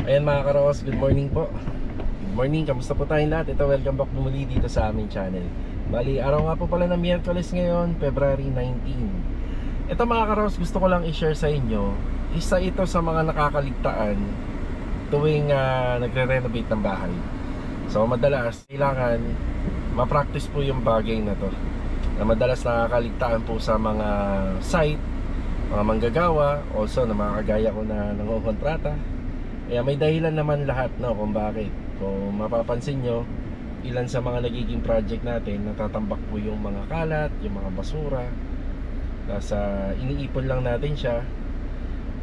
Ayan mga karos, good morning po. Good morning, kamusta po tayong lahat? Ito, welcome back muli dito sa aming channel. Bali, araw nga po pala ng Miyerkules ngayon, February 19. Ito mga karos, gusto ko lang i-share sa inyo. Isa ito sa mga nakakaligtaan tuwing nagre-renovate ng bahay. So madalas, kailangan ma-practice po yung bagay na to, na madalas nakakaligtaan po sa mga site, mga manggagawa, also na mga kagaya ko na nangokontrata. Kaya may dahilan naman lahat, no, kung bakit. Kung mapapansin nyo, ilan sa mga nagiging project natin, natatambak po yung mga kalat, yung mga basura. Nasa iniipon lang natin siya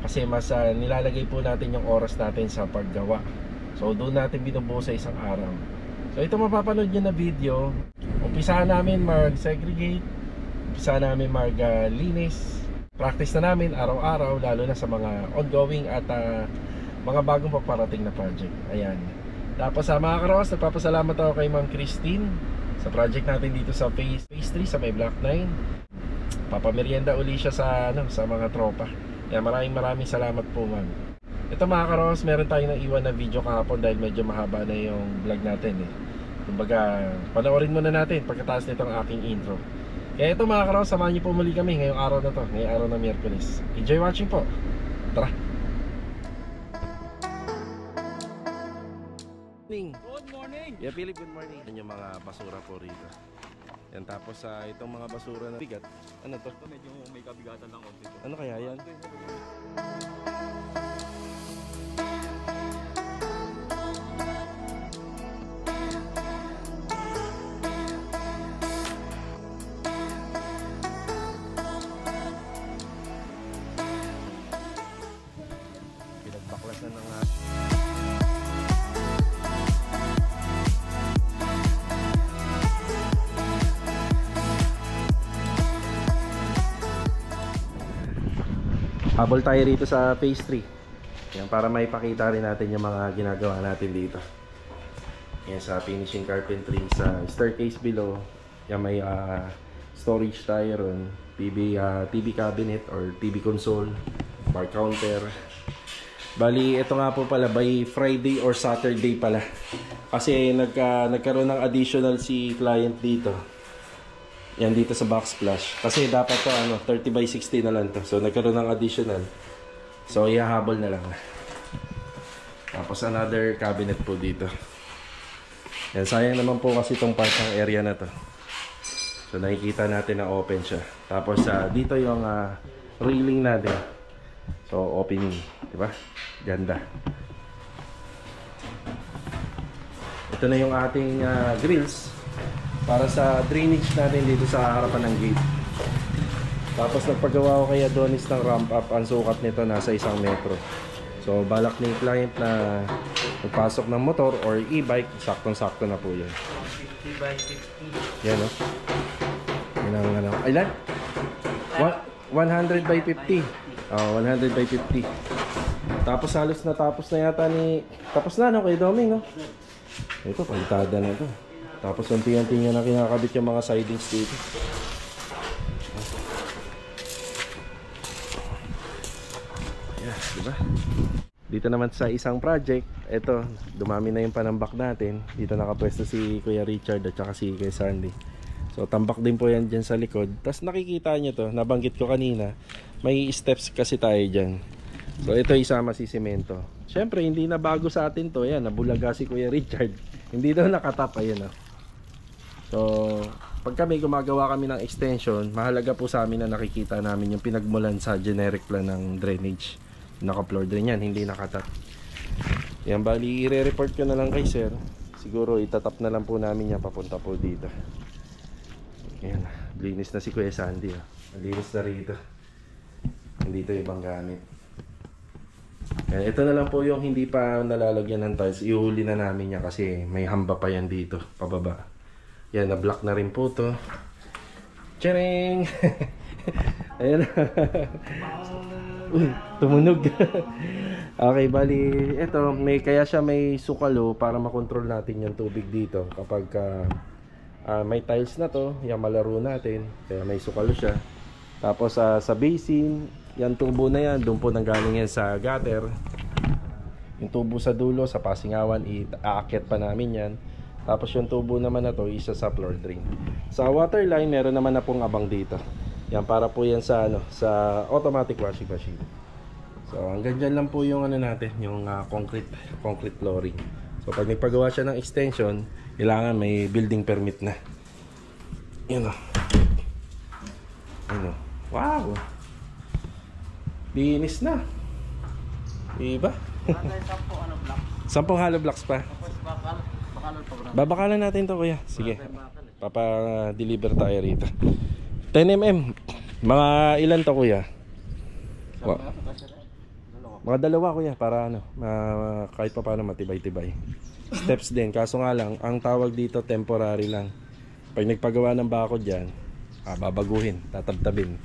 kasi mas nilalagay po natin yung oras natin sa paggawa. So doon natin binubuo sa isang araw. So ito mapapanood nyo na video, umpisahan namin mag-segregate, umpisahan namin mag-linis. Practice na namin araw-araw, lalo na sa mga ongoing at mga bagong paparating na project. Ayan. Tapos mga karos, nagpapasalamat ako kay Ma'am Christine sa project natin dito sa phase 3 sa may Block 9. Papamerienda uli siya sa mga tropa. Kaya maraming salamat po, ma'am. Ito mga karos, meron tayong naiwan na video kahapon dahil medyo mahaba na yung vlog natin Kumbaga, panoorin muna natin pagkatapos nitong aking intro. Kaya ito mga karos, samahan niyo po muli kami ngayong araw na to, ngayong araw na Miyerkules. Enjoy watching po. Tara. Good morning. Yeah, Philip, good morning. Yan yung mga basura po rito. Yan, tapos itong mga basura na bigat. Ano to? Ito medyo may kabigatan ng konti. Ano kaya yan? Pinagbaklasan ng habol tayo rito sa phase 3. Yan, para maipakita rin natin yung mga ginagawa natin dito. Yan, sa finishing carpentry sa staircase below. Yan, may storage tayo ron, TV cabinet or TV console, bar counter. Bali, ito nga po pala by Friday or Saturday pala. Kasi nagkaroon ng additional si client dito. Yan, dito sa backsplash. Kasi dapat to 30 by 60 na lang to. So nagkaroon ng additional. So ihahabol na lang. Tapos another cabinet po dito. Yan, sayang naman po kasi itong part ng area na to. So nakikita natin na open siya. Tapos dito yung railing natin. So opening, di ba? Ganda. Ito na yung ating grills para sa drainage natin dito sa harapan ng gate. Tapos nagpagawa ko kay Adonis ng ramp up. Ang sukat nito nasa 1 metro. So balak ni client na magpasok ng motor or e-bike, saktong-sakto na po yan. 50 by 50. Yan Yan ang ilan? 100 by 50. 100 by 50. Tapos halos natapos na yata tapos na kay Doming Ito, palitada na ito. Tapos unti-unti niya na kinakabit yung mga sidings dito. Yeah, diba? Dito naman sa isang project, ito, dumami na yung panambak natin. Dito nakapwesto si Kuya Richard at saka si Kuya Sandy. So tambak din po yan dyan sa likod. Tapos nakikita nyo to, nabanggit ko kanina, may steps kasi tayo dyan. So ito isama si semento. Syempre hindi na bago sa atin to. Yan, nabulaga si Kuya Richard. Hindi daw nakatap, ayun So pag kami gumagawa kami ng extension, mahalaga po sa amin na nakikita namin yung pinagmulan sa generic plan ng drainage. Naka-floor drain yan, hindi nakatap. Yan, bali i-report ko na lang kay sir. Siguro itatap na lang po namin yan papunta po dito. Yan, linis na si Kuya Sandy linis na rito. Hindi ito ibang gamit. Yan, ito na lang po yung hindi pa nalalagyan ng tiles. Ihuli na namin yan kasi may hamba pa yan dito pababa. Yan, na-block na rin po to. Tcharing! Ayan. Uy, tumunog. Okay, bali ito, kaya siya may sukalo para makontrol natin yung tubig dito kapag may tiles na to, yung malaro natin. Kaya may sukalo siya. Tapos sa basin, yan tubo na yan, doon po nanggaling yan sa gutter. Yung tubo sa dulo, sa pasingawan, aakyat pa namin yan. Tapos yung tubo naman na to, isa sa floor drain. Sa water line, meron naman na pong abang dito. Yan, para po yan sa, sa automatic washing machine. So hanggang dyan lang po yung natin, yung concrete flooring. So pag nagpagawa siya ng extension, kailangan may building permit na. Yun o. Ano? Wow! Linis na. Diba? 10 hollow blocks pa. Babakalan natin to, kuya. Sige. Papa-deliver tayo rito. 10 mm. Mga ilan to, kuya? Mga dalawa, kuya, para kahit pa paano matibay-tibay. Steps din. Kaso nga lang, ang tawag dito temporary lang. Pag nagpagawa ng bakod dyan, babaguhin, tatabtabin.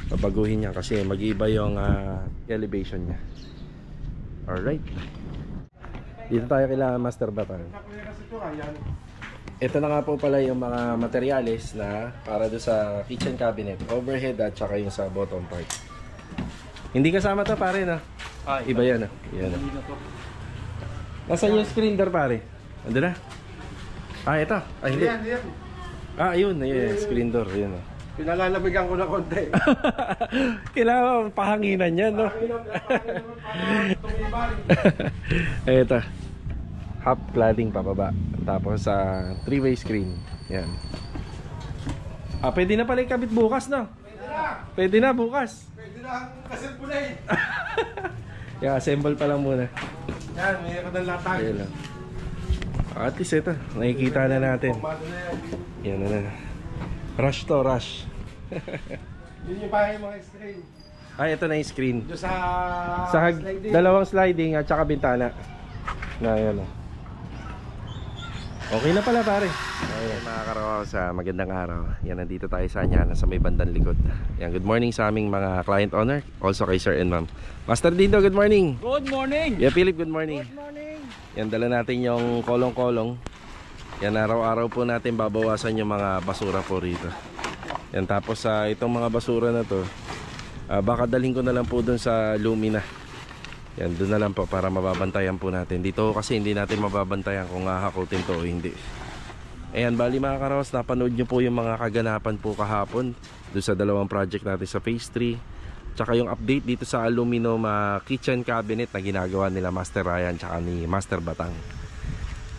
Babaguhin niya kasi mag-iiba yung elevation niya. Alright. Dito tayo kailangan Master Batang. Ito na nga po pala yung mga materyales na para do sa kitchen cabinet, overhead at saka yung sa bottom part. Hindi kasama to, pare, no? Iba yan, no? Yan, no? Nasaan yung screen door, pare? Ando na? Ito. Hindi. Ayun, screen door, yun, no? Pinalalamigan ko na konti. Kailangan pahanginan yan, no? Ito. Half cladding pababa. Tapos sa 3-way screen. Yan. Pwede na pala ikabit bukas, no? Pwede na bukas. Pwede na kasempulay. Kaya assemble pa lang muna. Yan, mayroon ng latag. Ayan lang. At least ito, nakikita na natin. Yan na. Rush to, rush. Yun yung bahay mga screen. Ito na yung screen. Doon sa sliding. Dalawang sliding at saka bintana. Ayan o. Okay na pala, pare. Ayan, mga karawaw, sa magandang araw. Yan, nandito tayo sa Anyana, sa may bandang likod. Yan, good morning sa aming mga client owner. Also kay Sir and Ma'am. Master Dindo, good morning. Good morning. Yeah, Philip, good morning. Good morning. Yan, dala natin yung kolong-kolong. Yan, araw-araw po natin babawasan yung mga basura po rito. Yan, tapos sa itong mga basura na to, baka dalhin ko na lang po dun sa Lumina. Yan, dun na lang po para mababantayan po natin. Dito kasi hindi natin mababantayan kung hahakutin to o hindi. Ayan, bali mga karawas, napanood nyo po yung mga kaganapan po kahapon dun sa dalawang project natin sa phase 3. Tsaka yung update dito sa aluminum kitchen cabinet na ginagawa nila Master Ryan tsaka ni Master Batang.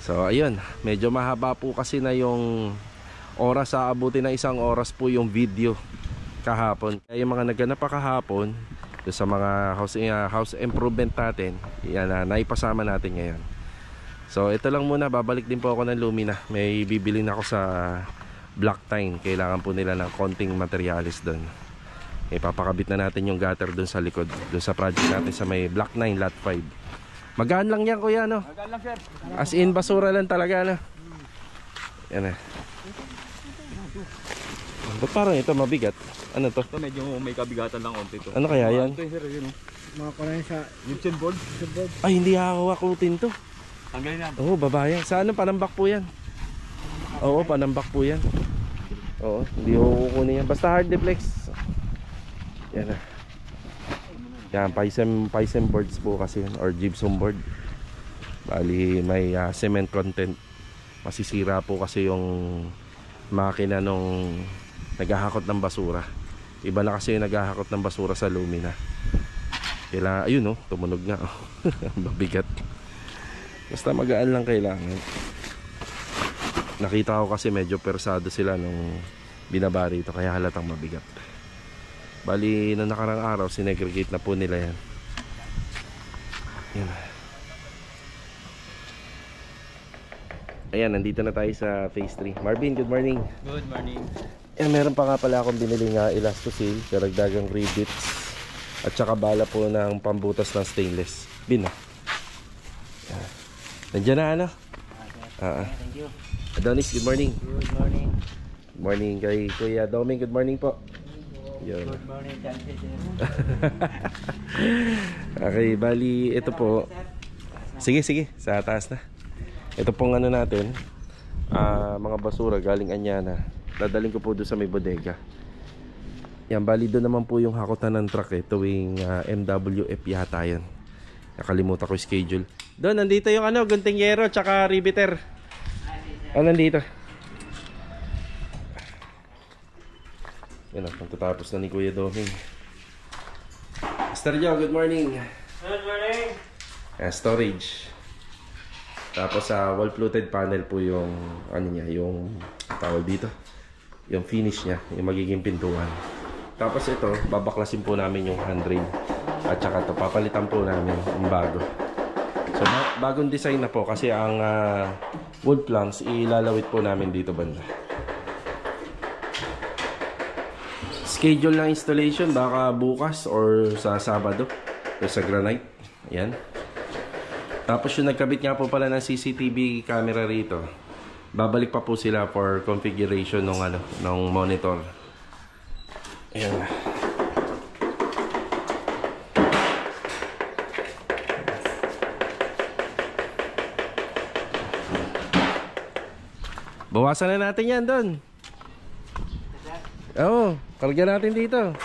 So ayun, medyo mahaba po kasi na yung oras, aabutin na 1 oras po yung video kahapon. Kaya yung mga naganap pa kahapon sa mga house improvement natin, yan na naipasama natin ngayon. So ito lang muna, babalik din po ako ng Lumina. May bibilin ako sa Black Tine. Kailangan po nila ng konting materialis doon. Ipapakabit na natin yung gutter doon sa likod, doon sa project natin sa may Block 9 Lot 5. Magaan lang yan, kuya, no? Magaan lang, sir. As in, basura lang talaga, no? Yan na. Ba't parang ito mabigat? Ano to? Ito medyo may kabigatan lang konti to. Ano kaya yan? Ito yung sir, yun. Mga kunain sa Gypsum board. Ay, hindi hawakutin to. Tanggalin na. Oo, babayan. Sa ano, panambak po yan. Oo, panambak po yan. Oo, hindi ko kukunin yan. Basta hard deflex. Yan na. Yan, Paisem boards po kasi yun, or gypsum board. Bali, may cement content. Masisira po kasi yung makina nung naghahakot ng basura. Iba na kasi yung naghahakot ng basura sa Lumina. Kailangan, ayun, tumunog nga. Mabigat. Basta magaan lang kailangan. Nakita ko kasi medyo persado sila nung binaba rito, kaya halatang mabigat. Bali, noong nakarang araw, sinegregate na po nila yan. Yan. Ayan, nandito na tayo sa phase 3. Marvin, good morning. Good morning. Meron pa nga pala akong biniling elastosil, karagdagang rivets, at saka bala po ng pambutas ng stainless. Bin, nandiyan na, ano? Thank you. Adonis, good morning. Good morning. Good morning kay Kuya Doming, good morning po. Yun. Good morning, Chances. Okay, bali ito po. Sige, sa taas na. Ito pong ano natin, mga basura galing Anyana. Dadaling ko po doon sa may bodega. Yan, bali doon naman po yung hakutan ng truck tuwing MWF yata yan. Nakalimutan ko yung schedule. Doon, nandito yung ano, guntingero tsaka riveter. Nandito. Yan, pagkatapos na ni Kuya Doming. Mr. Joe, good morning. Good morning. Storage. Tapos sa wall fluted panel po yung ano niya, yung tawag dito. Yung finish niya, yung magiging pintuan. Tapos ito, babaklasin po namin yung handrail. At saka ito, papalitan po namin yung bago. So bagong design na po kasi ang wood planks ilalawit po namin dito banda. Schedule ng installation baka bukas or sa Sabado o sa granite. Ayan. Tapos yung nagkabit nga po pala ng CCTV camera rito. Babalik pa po sila for configuration ng ano, ng monitor. Ayan. Bawasan na natin yan doon. Oo, karga natin dito.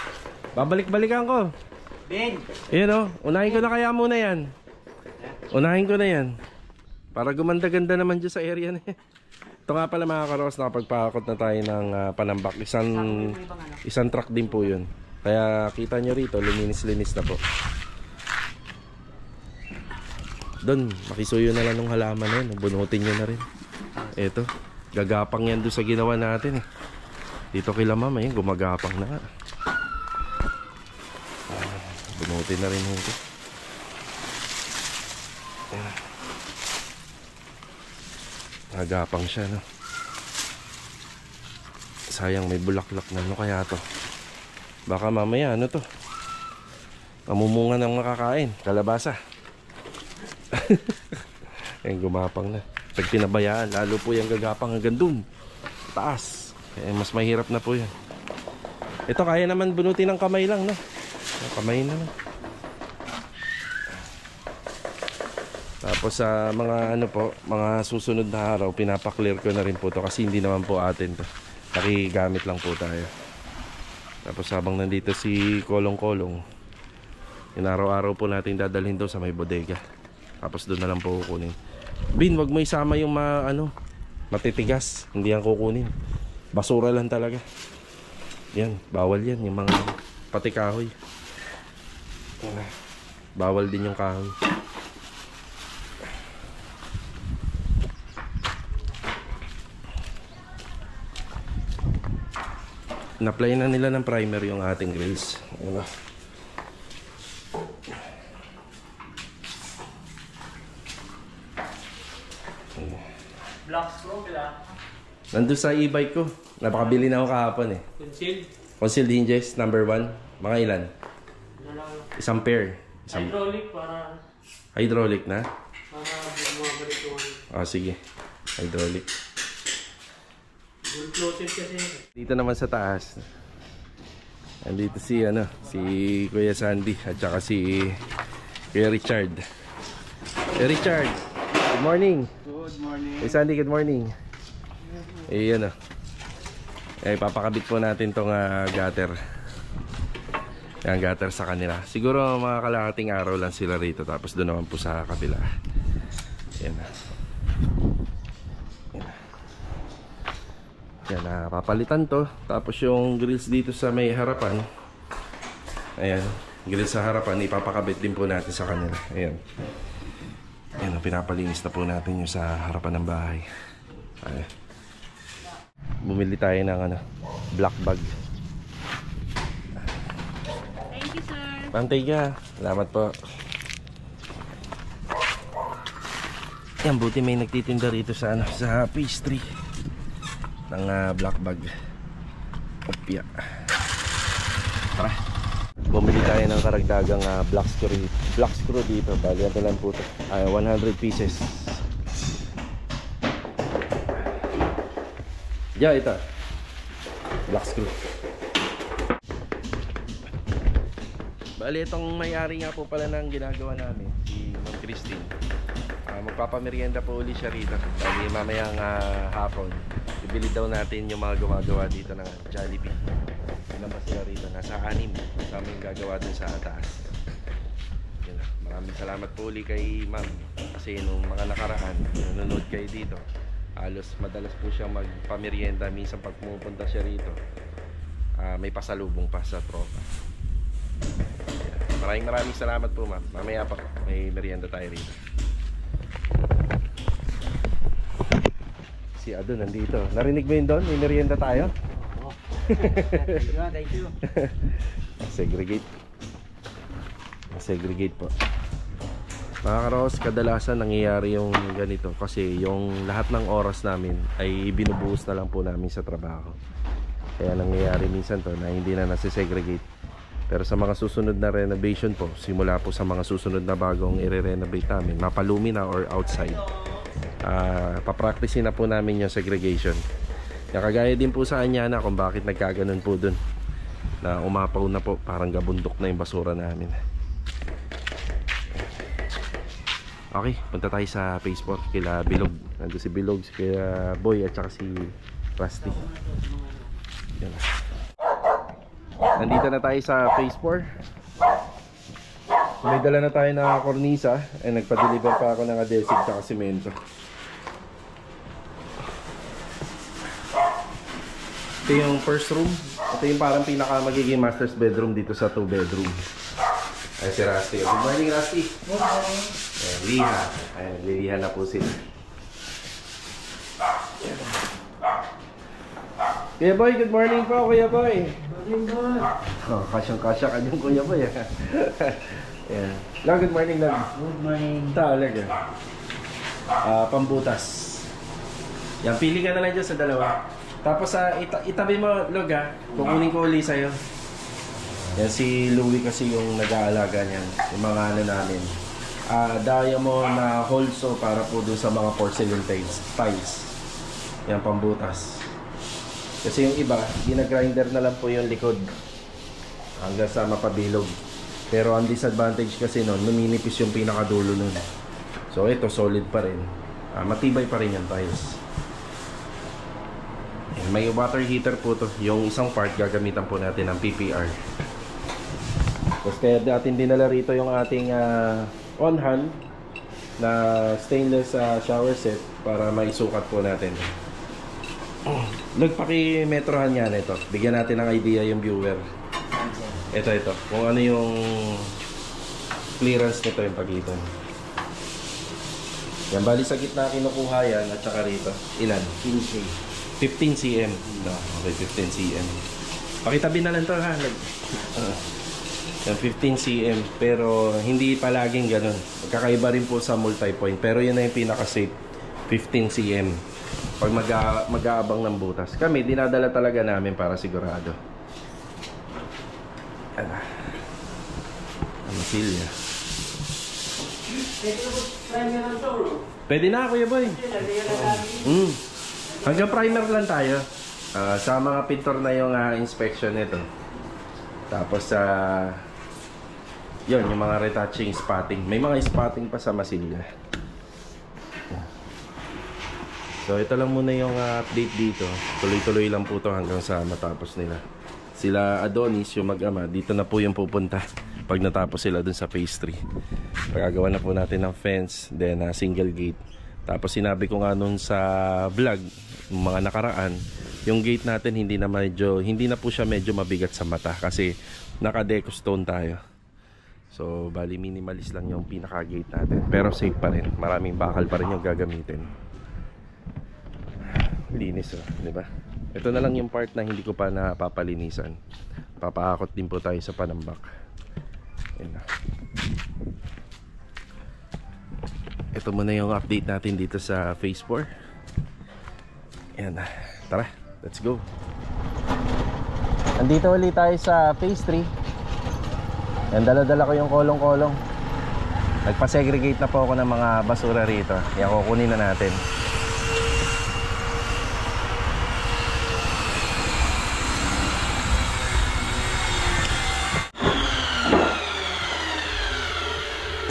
Babalik-balikan ko. Ben! Ayan o, unahin ko na kaya muna yan. Unahin ko na yan. Para gumanda-ganda naman dyan sa area na yan. Ito nga pala mga karos, nakapagpakot na tayo ng panambak. Isang truck din po yun. Kaya kita nyo rito, luminis-linis na po. Doon, makisuyo na lang ng halaman na yun. Bunutin nyo na rin. Eto, gagapang yan doon sa ginawa natin eh. Dito kila mama yun, gumagapang na. Bunutin na rin ito. Nagapang siya, no? Sayang may bulaklak na. Ano kaya to? Baka mamaya, ano to? Mamumunga ng makakain. Kalabasa. Ayan, gumapang na. Pag pinabayaan, lalo po yung gagapang hanggang dun. Taas. Mas mahirap na po yan. Ito, kaya naman bunutin ng kamay lang, no? Kamay na lang. Tapos sa mga ano po, mga susunod na araw, pinapaklear ko na rin po to kasi hindi naman po atin to. Nakigamit lang po tayo. Tapos habang nandito si Kolong-Kolong, inaraw-araw po natin dadalhin doon sa may bodega. Tapos doon na lang po kukunin. Bin, wag mo isama yung matitigas. Hindi yan kukunin. Basura lang talaga. Yan, bawal yan. Yung mga pati kahoy. Bawal din yung kahoy. Na-apply na nila ng primer yung ating grills. Ano? Black screw kila. Nandun sa e-bike ko. Napakabili na ako kahapon eh. Concealed. Concealed hinges, number 1. Mga ilan? Isang pair. Hydraulic para Hydraulic na? bumabalik yung Sige. Hydraulic. full floated kasi. Dito naman sa taas. Andito si Kuya Sandy at saka si Kuya Richard. Kuya Richard, good morning. Good morning. Kuya Sandy, good morning. Ayan papakabit po natin tong gutter. Yan, gutter sa kanila. Siguro mga kalahating araw lang sila rito. Tapos doon naman po sa kabila. Ayan yan, papalitan to. Tapos yung grills dito sa may harapan, ayan, grills sa harapan ipapakabit din po natin sa kanila. Ayan, pinapalinis na po natin yung sa harapan ng bahay. Ayan. Bumili tayo ng black bag. Thank you, sir. Pantay ka. Salamat po. Yan, buti may nagtitinda rito sa sa pastry ng black bag. Opya. Tara. Bumili tayo ng karagdagang black screw dito. Bali, ito lang po ito. 100 pieces. Yeah, ito. Black screw. Bali, itong may-ari nga po pala ng ginagawa namin, si Ma'am Christine. Magpapamerienda po ulit siya rito. Bali, mamayang hapon, ibili daw natin yung mga gumagawa dito ng Jollibee. Ilan ba sila rito? Nasa 6. Sa aming gagawa dun sa taas. Yun, Maraming salamat po uli kay ma'am. Kasi nung mga nakaraan, nanonood kayo dito, halos madalas po siyang magpamerienda. Minsan pag pumupunta siya rito, may pasalubong pa sa tropa. Maraming salamat po ma'am. Mamaya pa may merienda tayo rito. Si Ado nandito. Narinig mo yun doon? May merienda tayo? Oh. Thank you. Segregate po. Mga karos, kadalasan nangyayari yung ganito kasi yung lahat ng oras namin ay binubuhos na lang po namin sa trabaho. Kaya nangyayari minsan to na hindi na nasi-segregate. Pero sa mga susunod na renovation po, simula po sa mga susunod na bagong i-renovate namin, mapalumi na or outside, papracticein na po namin yung segregation. Kagaya din po sa Anyana kung bakit nagkaganon po dun, na umapaw na po, parang gabundok na yung basura namin. Okay, punta tayo sa phase 4 kila Bilog. Nandito si Bilog, kila Boy at saka si Rusty. Yan. Nandito na tayo sa phase 4. May dala na tayo na kornisa. Nagpa-deliver pa ako ng adhesive at saka semento. Ito yung first room. Ito yung parang pinaka magiging master's bedroom dito sa 2 bedroom. Ay si Rusty. Good morning, Rusty. Good morning. Ayan, liha. Ayan, nagliliha na po sila. Kuya Boy, good morning po, Kuya Boy. Good morning. Oh, kasyang-kasya ka dyan, Kuya Boy. Ayan. Log, good morning, Log. Good morning. Talaga. Pambutas. Yan, pili ka na lang dyan sa dalawa. Tapos itabi mo, Log, ha. Kukunin ko uli sa'yo. Yan, si Louie kasi yung nag-aalaga niyan. Yung mga ano namin. Diamond na holso para po doon sa mga porcelain tiles. Yan, pambutas. Kasi yung iba, ginagrinder na lang po yung likod hanggang sa mapabilog. Pero ang disadvantage kasi nun, numinipis yung pinakadulo nun. So ito, solid pa rin. Matibay pa rin yung tiles. May water heater po to. Yung isang part, gagamitan po natin ng PPR. Tapos kaya natin dinala rito yung ating on-hand na stainless shower set para maisukat po natin. Paki-metrohan yan ito. Bigyan natin ng idea yung viewer. Ito. Kung ano yung clearance nito yung pagitan. Yan, bali sa gitna kinukuha yan at saka rito. Ilan? 15 cm. No, okay, 15 cm. Pakitabi na lang to ha. Yan, 15 cm. Pero hindi palaging ganun. Magkakaiba rin po sa multi-point. Pero yun na yung pinaka-safe. 15 cm. Pag mag-aabang ng butas. Kami, dinadala talaga namin para sigurado. Ano silya? Pwede na, Kuya Boy. Hanggang primer lang tayo. Sa mga pintor na yung inspection nito. Tapos yun, yung mga retouching, spotting. May mga spotting pa sa masilya. So ito lang muna yung update dito. Tuloy-tuloy lang po to hanggang sa matapos nila. Sila Adonis, yung mag-ama, dito na po yung pupunta pag natapos sila dun sa phase 3. Pagagawa na po natin ng fence, then single gate. Tapos sinabi ko nga nun sa vlog, mga nakaraan, yung gate natin hindi na po siya medyo mabigat sa mata kasi naka-deco stone tayo. So bali minimalist lang yung pinaka-gate natin, pero safe pa rin. Maraming bakal pa rin yung gagamitin. Linis di ba? Ito na lang yung part na hindi ko pa napapalinisan. Papahakot din po tayo sa panambak. Yan na. Ito muna yung update natin dito sa phase 4. Yan na. Tara, let's go. Andito ulit tayo sa phase 3. Yan, dala-dala ko yung kolong-kolong. Nagpa-segregate na po ako ng mga basura rito. Yan, kukunin na natin.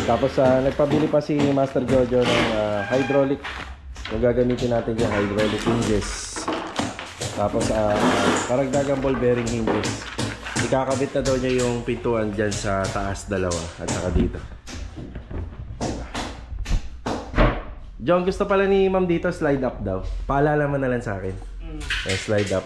Tapos nagpabili pa si Master Jojo ng hydraulic. Yung gagamitin natin yung hydraulic hinges. Tapos karagdagang ball bearing hinges. Ikakabit na daw niya yung pintuan dyan sa taas dalawa at saka dito. John, gusto pala ni ma'am dito slide up daw. Paalala mo na lang sa akin. Slide up.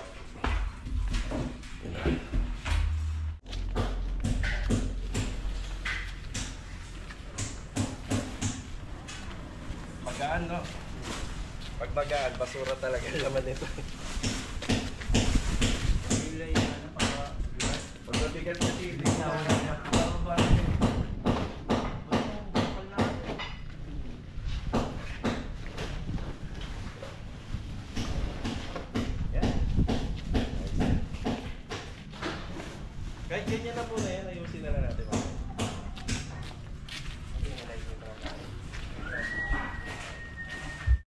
Magaan, no? Pag magaan, basura talaga naman ito. Pag mabigat na TV, kahit ganyan na po na yan, ayusin na lang natin.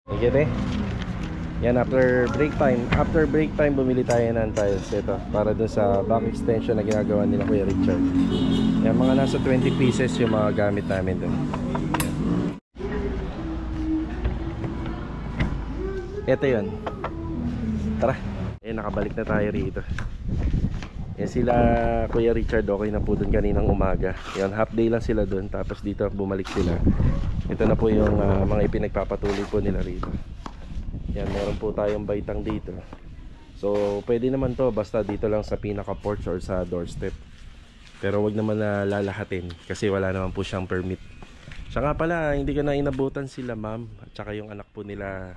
Okay, te. Yan, after break time bumili tayo ng tiles ito para dun sa back extension na ginagawa nila Kuya Richard. Yan, mga nasa 20 pieces yung mga gamit namin dun. Ito yun. Tara. Ayan, nakabalik na tayo rito. Yan sila Kuya Richard, okay na po dun kaninang umaga. Yan, half day lang sila dun. Tapos dito bumalik sila. Ito na po yung mga ipinagpapatuloy po nila rito. Yan, meron po tayong baitang dito. So pwede naman to basta dito lang sa pinaka porch or sa doorstep. Pero wag naman na lalahatin kasi wala naman po siyang permit. Siya nga pala, hindi ko na inabutan sila ma'am at saka yung anak po nila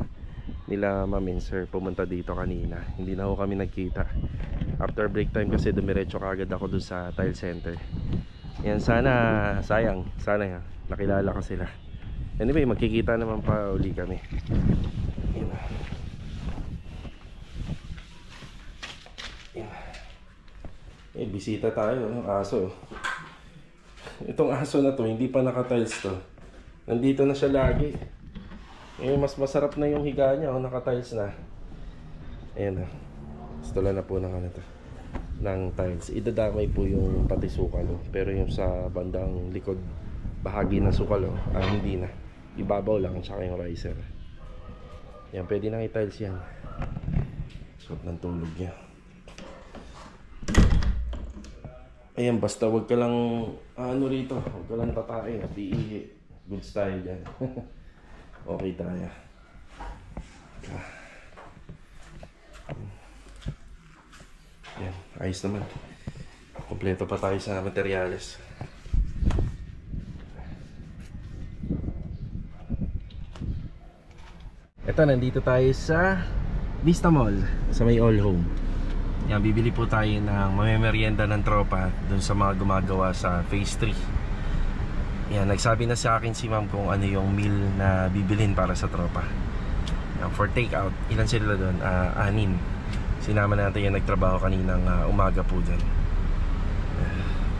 ma'am and sir pumunta dito kanina. Hindi na ho kami nagkita. After break time kasi dumiretso kagad ako dun sa tile center. Yan, sana nakilala ko sila. Anyway, magkikita naman pa uli kami. Yan. Yan. Bisita tayo, aso. Itong aso na to, hindi pa naka-tiles to. Nandito na siya lagi. Mas masarap na yung higa niya, naka-tiles na. Ayan na. Gusto na po ng tiles. Idadamay po yung pati sukalo. Pero yung sa bandang likod bahagi ng sukalo, hindi na. Ibabaw lang tsaka yung riser. Yan, pwede nang i-tiles yan. Suot ng tulog niya. Ayan, basta wag ka lang rito, wag ka lang tatain at iihi. Good style yan. Okay tayo. Yan, ayos naman. Kompleto pa tayo sa materyales. Ito, nandito tayo sa Vista Mall, sa may All Home. Yan, bibili po tayo ng mamemerienda ng tropa dun sa mga gumagawa sa Phase 3. Yan, nagsabi na sa akin si ma'am kung ano yung meal na bibilin para sa tropa. Yan, for take out, ilan sila dun? 6. Sinama natin yung nagtrabaho kaninang umaga po dun.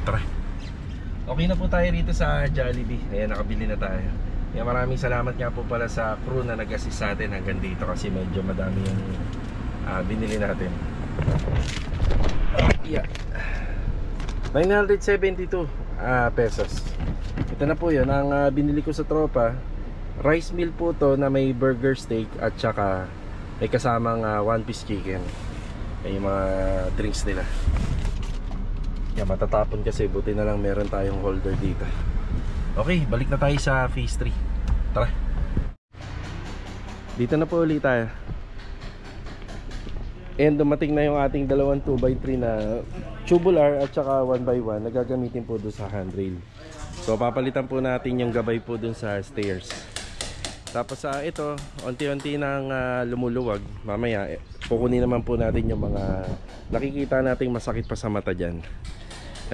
Tara. Okay na po tayo rito sa Jollibee. Ayan, nakabili na tayo. Yan, maraming salamat nga po pala sa crew na nag-assist sa atin hanggang dito kasi medyo madami yung binili natin. Yeah. 972 pesos. Ito na po yun ang binili ko sa tropa. Rice meal po to na may burger steak at saka may kasamang 1-piece chicken. May mga drinks nila. Yan, matatapon kasi buti na lang meron tayong holder dito. Okay, balik na tayo sa Phase 3. Tara. Dito na po ulit tayo. And dumating na yung ating dalawang 2x3 na tubular at saka 1x1 na gagamitin po doon sa handrail. So papalitan po natin yung gabay po doon sa stairs. Tapos ito, unti-unti nang lumuluwag. Mamaya kukunin naman po natin yung mga nakikita nating masakit pa sa mata dyan.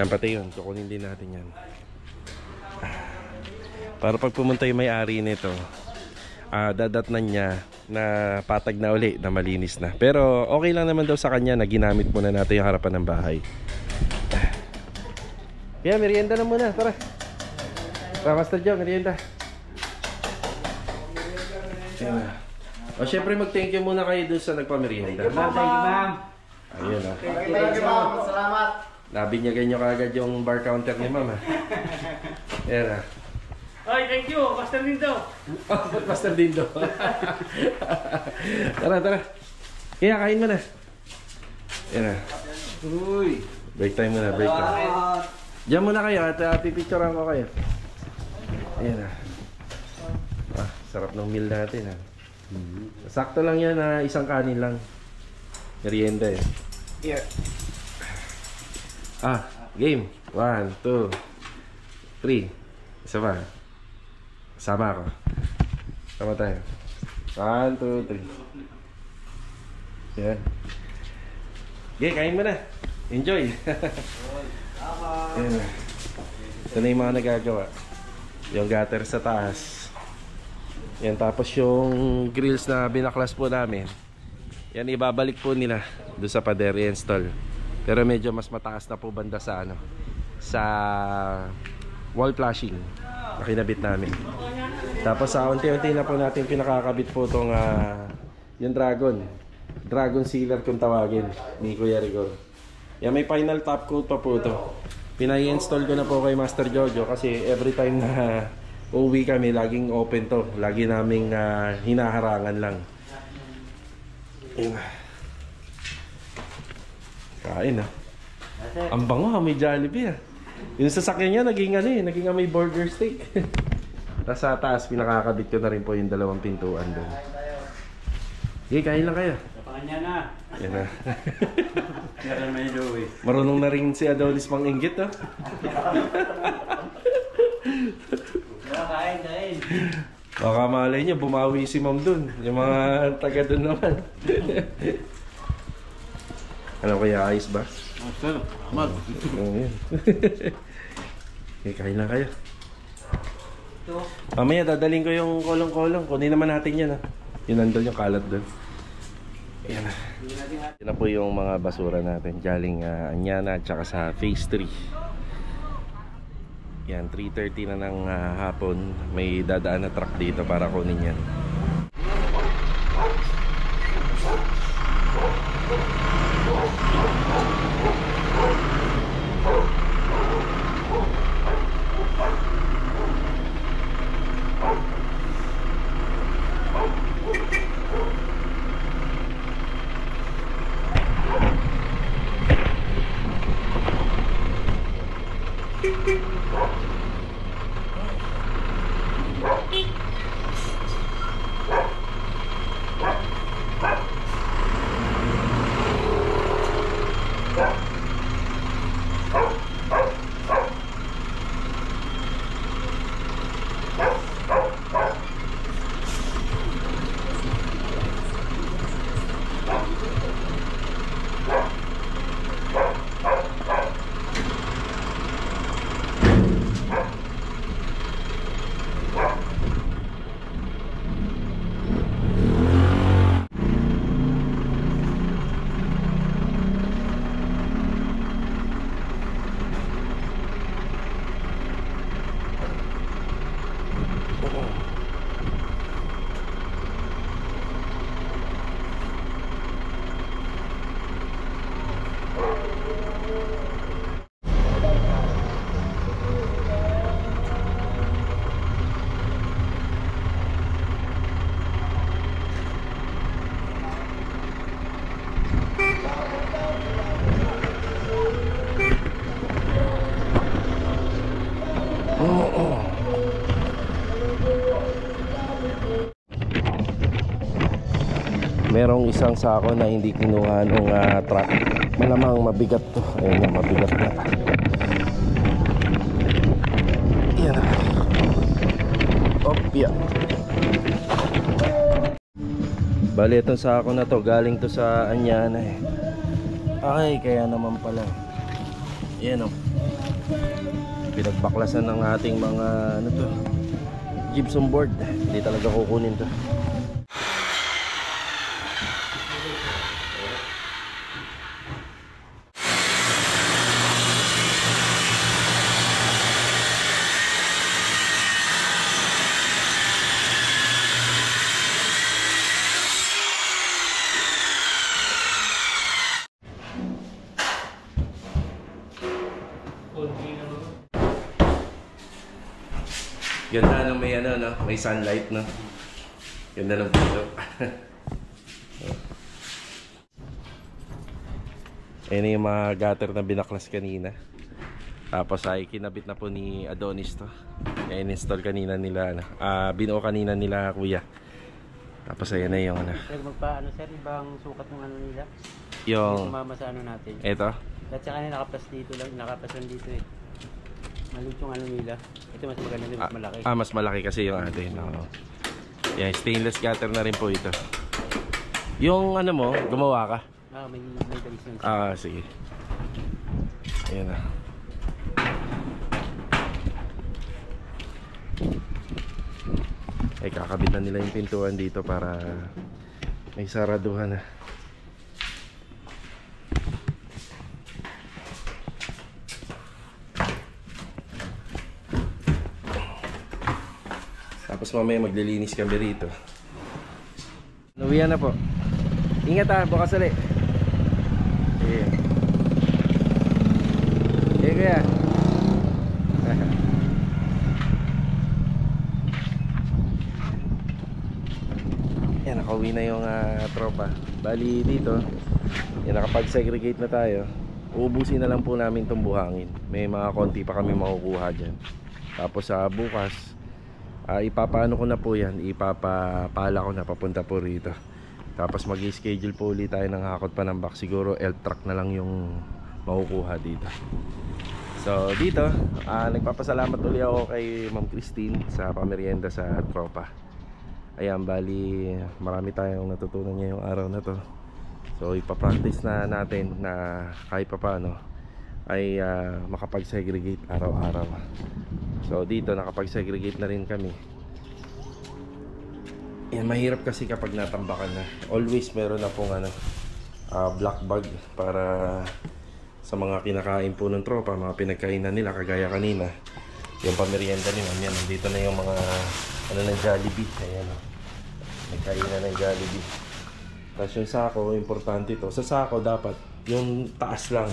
Yan, pati yun, kukunin din natin yan. Para pag pumunta yung may-ari nito, dadatnan niya na patag na uli, na malinis na. Pero okay lang naman daw sa kanya na ginamit muna natin yung harapan ng bahay. Kaya merienda na muna, tara. Tara, Master Joe, merienda. O syempre mag-thank you muna kayo dun sa nagpamerienda. Thank you, ma'am. Ayun o. Thank you, ma'am. Salamat. Nabinyagan nyo kagad yung bar counter ni ma'am. Ayan na. Ay, thank you, Master Dindo. Master Dindo. Tara, tara. Kaya kain mo na. Ayan na. Uy. Break time muna, break time. Diyan muna kayo at pipicturean ko kayo. Ayan na. Sarap ng meal natin ha. Sakto lang yan na isang kanin lang. Merienda eh. Yeah. Game. 1, 2, 3. Isa pa. Sama ako. Sama tayo. 1, 2, 3. Yan. Okay, kain mo na. Enjoy. Yan. Ito na yung mga nagagawa. Yung gutter sa taas. Yan, tapos yung grills na binaklas po namin. Yan, ibabalik po nila doon sa pader i-install. Pero medyo mas mataas na po banda sa ano, sa wall flashing na kinabit namin. Tapos sa unti-unti na po natin pinakakabit po itong yung dragon sealer kung tawagin ni Kuya Rigor. Yan, may final top coat pa po ito. Pinai-install ko na po kay Master Jojo kasi every time na uuwi kami laging open to. Lagi naming hinaharangan lang. Kain Ang bango, may Jollibee Yung sasakyan niya naging amoy burger steak. Tapos sa taas pinakakabit ko na rin po yung dalawang pintuan doon. Okay, kain lang kayo. Sa kanya na. Yan na. Meron may Joey. Marunong na rin si Adonis mang inggit Kain. Baka malay niya bumawi si Ma'am dun. Yung mga taga dun naman. Ano kaya, ayos ba? Sir, Ahmad. Oo, yan. Okay, kain lang kayo. Mamaya dadaling ko yung kolong-kolong. Kunin naman natin yan Yun nandun yung kalat dun. Yan na. Yan na po yung mga basura natin. Galing Anyana at saka sa Phase 3. Yan, 3:30 na ng hapon. May dadaan na truck dito para kunin yan. Merong isang sako na hindi kinuha ng truck. Malamang mabigat to. Ayun yan, mabigat na. Yan na. Opya. Bali itong sako na to galing to sa Anyana Ay, kaya naman pala. Yan pinagbaklasan ng ating mga gypsum board. Hindi talaga kukunin to. Ganda nung may may sunlight Ganda ng pito. Ayan yung mga gutter na binaklas kanina. Tapos ay kinabit na po ni Adonis to. in-install kanina nila ano, binuo kanina nila kuya. Tapos ayan na yung ano. Sir, magpaano sir, ibang sukat ng ano nila? Yung Sumama sa ano natin. eto. At saka nakapas dito lang, nakapas lang dito eh. Maliit yung ano nila. Ito mas maganda din, mas malaki. Mas malaki kasi yung atin. Oo. Yan, stainless cutter na rin po ito. Yung ano mo, gumawa ka? May dalis lang. Sige. Ayan na. Ay, kakabit na nila yung pintuan dito para may saraduhan na. Tapos mamaya maglilinis kami rito. Nuwian na po. Ingat ha, bukas ulit. Sige. Sige kuya. Yan, nakauwi na yung tropa. Bali dito, yan, nakapag-segregate na tayo. Uubusin na lang po namin itong buhangin. May mga konti pa kami makukuha dyan. Tapos bukas, ipapaano ko na po yan, ipapapala ko na papunta po rito. Tapos mag-schedule po ulit tayo ng hakot pa ng box. Siguro L-truck na lang yung makukuha dito. So dito, nagpapasalamat ulit ako kay Ma'am Christine sa pamerienda sa tropa. Ayan, bali marami tayong natutunan ngayong araw na to. So ipapractice na natin na kahit pa paano ay makapag-segregate araw-araw. So dito nakapag-segregate na rin kami. Yan, mahirap kasi kapag natambakan na. Always meron na pong black bag para sa mga kinakain po ng tropa, mga pinagkainan nila kagaya kanina. Yung pamerienda nila, yan, nandito na yung mga ng Jollibee. Ayan, nagkainan ng Jollibee. Tapos yung sako, importante ito. Sa sako dapat yung taas lang.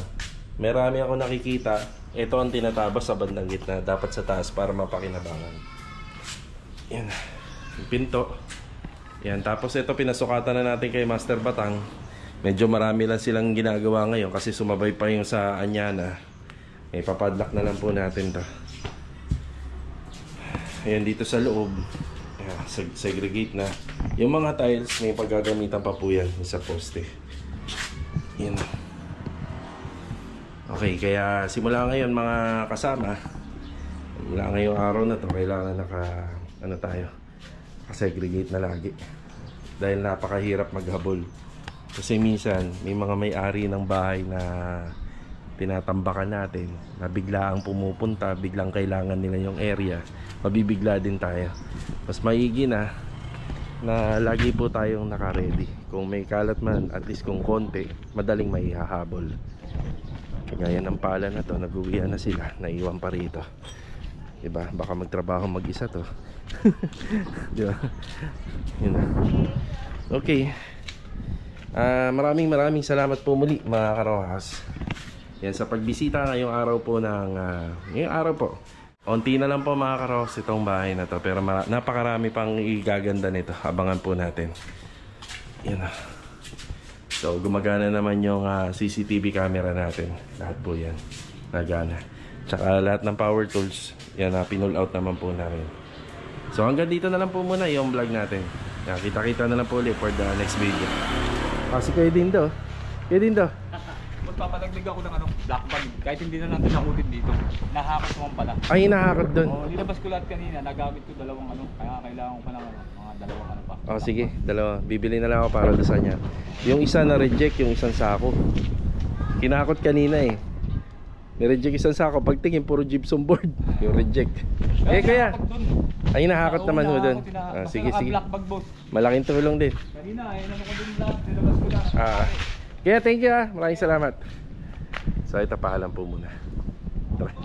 Marami ako nakikita, ito ang tinatabas sa bandang gitna, dapat sa taas para mapakinabangan. Yan, yung pinto. Yan, tapos ito pinasukatan na natin kay Master Batang. Medyo marami lang silang ginagawa ngayon kasi sumabay pa yung sa Anyana. Papadlock na lang po natin to. Ayan, dito sa loob, segregate na. Yung mga tiles, may paggagamitan pa po yan sa poste. Yan. Okay, kaya simula ngayon mga kasama, mula ngayong araw na to, kailangan tayo, segregate na lagi. Dahil napakahirap maghabol. Kasi minsan, may mga may-ari ng bahay na tinatambakan natin, na biglaang pumupunta, biglang kailangan nila yung area, mabibigla din tayo. Mas maigi na lagi po tayong naka-ready. Kung may kalat man, at least kung konti, madaling maihahabol. Kaya ng pala na to, nag-uwian na sila, naiwan pa rito. Diba? Baka magtrabaho mag-isa to. Diba? Yun na. Okay. Maraming salamat po muli mga karohas. Yan, sa pagbisita ngayong araw po ngayong araw po. Unti na lang po mga karohas itong bahay na to, pero napakarami pang igaganda nito. Abangan po natin. Yan na. So gumagana naman yung CCTV camera natin. Lahat po yan nagana. Tsaka lahat ng power tools yan, pinull out naman po namin. So hanggang dito na lang po muna yung vlog natin. Kita-kita na lang po ulit for the next video. Kasi kayo din do. Magpapalaglag ako ng black bag. Kahit hindi na natin nakutin dito. Nahakot naman pala. Ay, nahakot doon. Nilabas ko lahat kanina. Nagamit ko dalawang kaya kailangan ko pa ng mga dalawang pa. Sige, dalawa. Bibili na lang ako para sa niya. Yung isa na reject, yung isang sako. Kinakot kanina eh. Ni-reject isang sako. Pagtingin, puro gypsum board. Yung reject. Kaya. Ay, nahakot naman ho doon. Sige. Black bag boss. Malaking tulong din. Kanina, ano ko din lahat. Nilabas ko lahat. Kaya thank you Maraming salamat. So ito, paalam po muna. Tara.